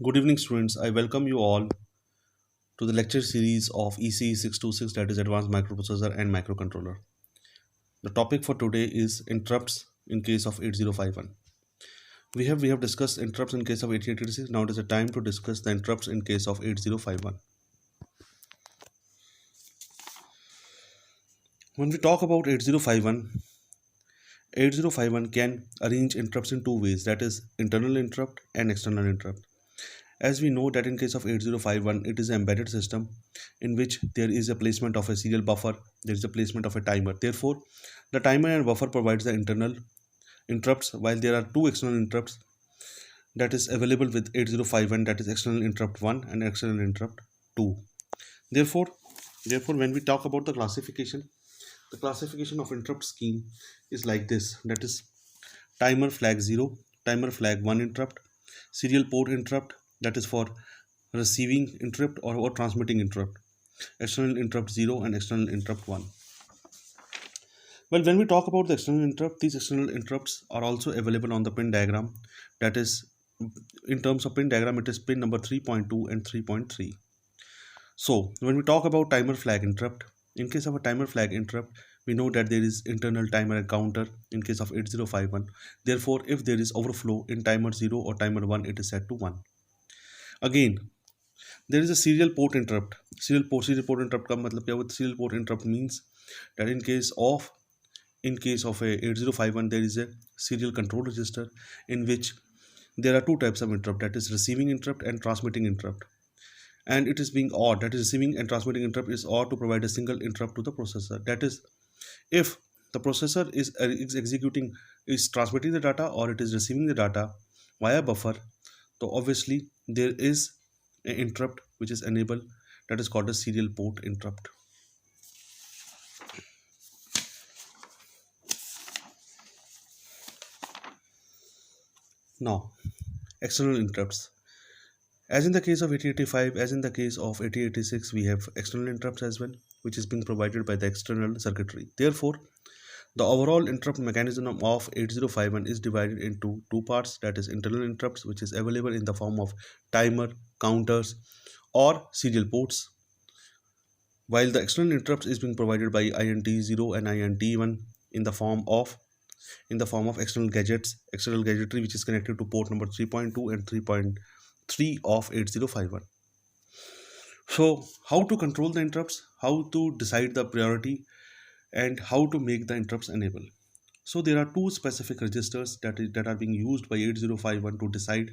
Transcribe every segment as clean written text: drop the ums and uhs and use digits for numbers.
Good evening, students. I welcome you all to the lecture series of ECE 626, that is Advanced Microprocessor and Microcontroller. The topic for today is interrupts in case of 8051. We have discussed interrupts in case of 8886. Now it is a time to discuss the interrupts in case of 8051. When we talk about 8051 can arrange interrupts in two ways, that is internal interrupt and external interrupt. As we know that in case of 8051, it is an embedded system in which there is a placement of a serial buffer, there is a placement of a timer. Therefore, the timer and buffer provides the internal interrupts, while there are two external interrupts that is available with 8051, that is external interrupt 1 and external interrupt 2. Therefore, when we talk about the classification of interrupt scheme is like this, that is timer flag 0, timer flag 1 interrupt, serial port interrupt, that is for receiving interrupt or transmitting interrupt, external interrupt 0 and external interrupt 1. Well, when we talk about the external interrupt, these external interrupts are also available on the pin diagram, that is in terms of pin diagram it is pin number 3.2 and 3.3. So when we talk about timer flag interrupt, in case of a timer flag interrupt, we know that there is internal timer and counter in case of 8051. Therefore, if there is overflow in timer 0 or timer 1, it is set to 1. Again, there is a serial port interrupt. Serial port interrupt का मतलब क्या होता है? Serial port interrupt means that in case of a 8051, there is a serial control register in which there are two types of interrupt, that is receiving interrupt and transmitting interrupt, and it is being OR, that is receiving and transmitting interrupt is OR to provide a single interrupt to the processor. That is, if the processor is transmitting the data or it is receiving the data via buffer, so obviously there is an interrupt which is enabled, that is called a serial port interrupt. Now, external interrupts. As in the case of 8085, as in the case of 8086, we have external interrupts as well, which is being provided by the external circuitry. Therefore, the overall interrupt mechanism of 8051 is divided into two parts, that is internal interrupts, which is available in the form of timer, counters, or serial ports, while the external interrupts is being provided by INT0 and INT1 in the form of external gadgetry, which is connected to port number 3.2 and 3.3 of 8051. So how to control the interrupts, how to decide the priority, and how to make the interrupts enable. So there are two specific registers that are being used by 8051 to decide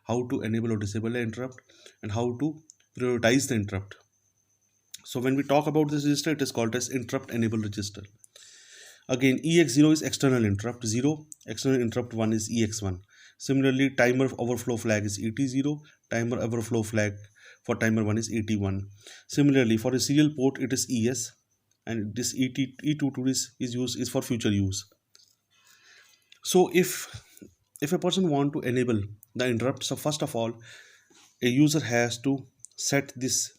how to enable or disable the interrupt and how to prioritize the interrupt. So when we talk about this register, it is called as interrupt enable register. Again, EX0 is external interrupt 0, external interrupt 1 is EX1. Similarly, timer overflow flag is ET0, timer overflow flag for timer 1 is ET1. Similarly, for a serial port, it is ES, and this E22 is for future use. So if a person want to enable the interrupt, so first of all, a user has to set this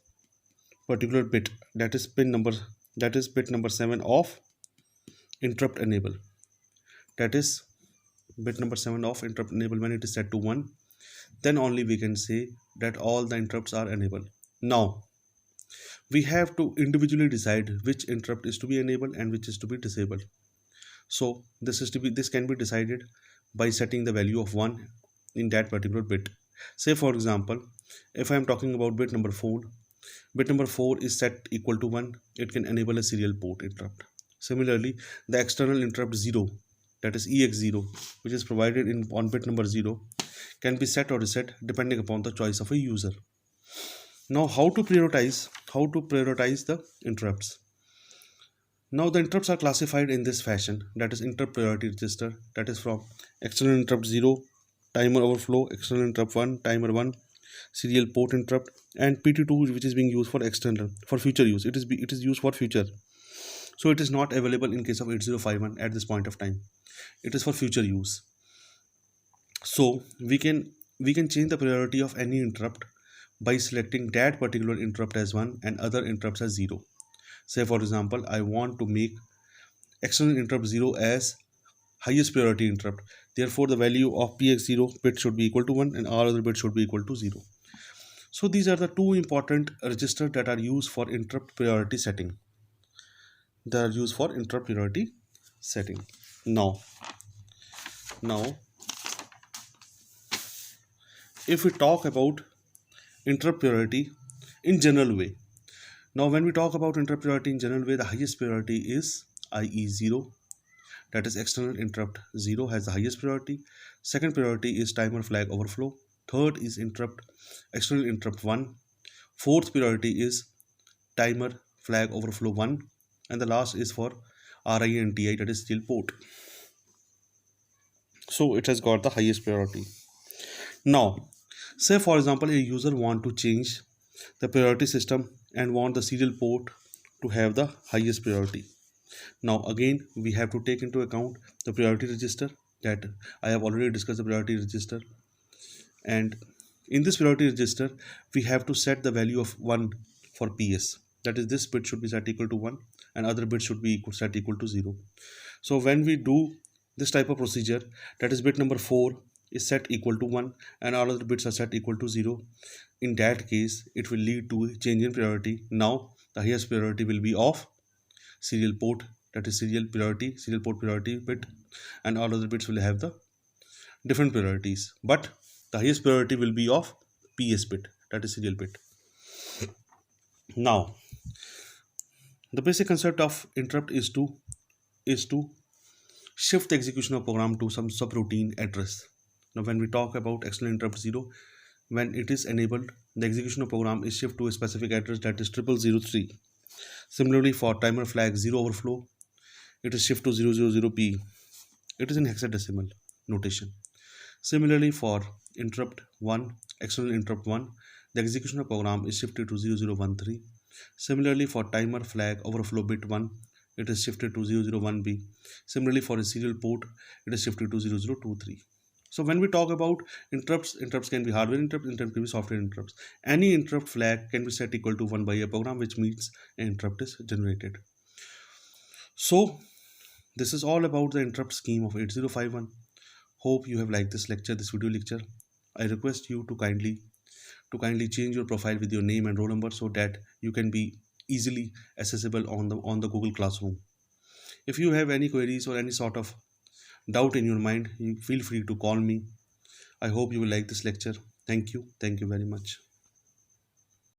particular bit, that is bit number 7 of interrupt enable, that is bit number 7 of interrupt enable. When it is set to 1, then only we can say that all the interrupts are enabled. Now we have to individually decide which interrupt is to be enabled and which is to be disabled. So this can be decided by setting the value of 1 in that particular bit. Say for example, if I am talking about bit number 4, bit number 4 is set equal to 1, it can enable a serial port interrupt. Similarly, the external interrupt 0, that is EX0, which is provided on bit number 0, can be set or reset depending upon the choice of a user. Now how to prioritize the interrupts. Now the interrupts are classified in this fashion, that is interrupt priority register, that is from external interrupt 0, timer overflow, external interrupt 1, timer 1, serial port interrupt, and PT2, which is being used for external, for future use. It is used for future. So it is not available in case of 8051 at this point of time. It is for future use. So we can change the priority of any interrupt by selecting that particular interrupt as 1 and other interrupts as 0. Say for example, I want to make external interrupt 0 as highest priority interrupt. Therefore, the value of px0 bit should be equal to 1 and all other bits should be equal to 0. So these are the two important registers that are used for interrupt priority setting. They are used for interrupt priority setting. Now, if we talk about interrupt priority in general way. Now, when we talk about interrupt priority in general way, the highest priority is IE0, that is external interrupt 0 has the highest priority. Second priority is timer flag overflow. Third is external interrupt 1. Fourth priority is timer flag overflow 1. And the last is for RI and TI, that is serial port. So it has got the highest priority. Now, say for example a user want to change the priority system and want the serial port to have the highest priority. Now again we have to take into account the priority register, that I have already discussed the priority register, and in this priority register we have to set the value of 1 for PS, that is this bit should be set equal to 1 and other bit should be set equal to 0. So when we do this type of procedure, that is bit number 4 is set equal to 1 and all other bits are set equal to 0, in that case it will lead to a change in priority. Now the highest priority will be of serial port, that is serial port priority bit, and all other bits will have the different priorities, but the highest priority will be of PS bit, that is serial bit. Now the basic concept of interrupt is to shift the execution of program to some subroutine address. Now when we talk about external interrupt 0, when it is enabled, the execution of program is shift to a specific address, that is 0003. Similarly for timer flag 0 overflow, it is shift to 000B. It is in hexadecimal notation. Similarly for interrupt 1, external interrupt 1, the execution of program is shifted to 0013. Similarly for timer flag overflow bit 1, it is shifted to 001B. Similarly for a serial port, it is shifted to 0023. So when we talk about interrupts can be hardware interrupts can be software interrupts. Any interrupt flag can be set equal to 1 by a program, which means an interrupt is generated. So this is all about the interrupt scheme of 8051. Hope you have liked this video lecture. I request you to kindly change your profile with your name and roll number so that you can be easily accessible on the Google Classroom. If you have any queries or any sort of doubt in your mind, you feel free to call me. I hope you will like this lecture. Thank you very much.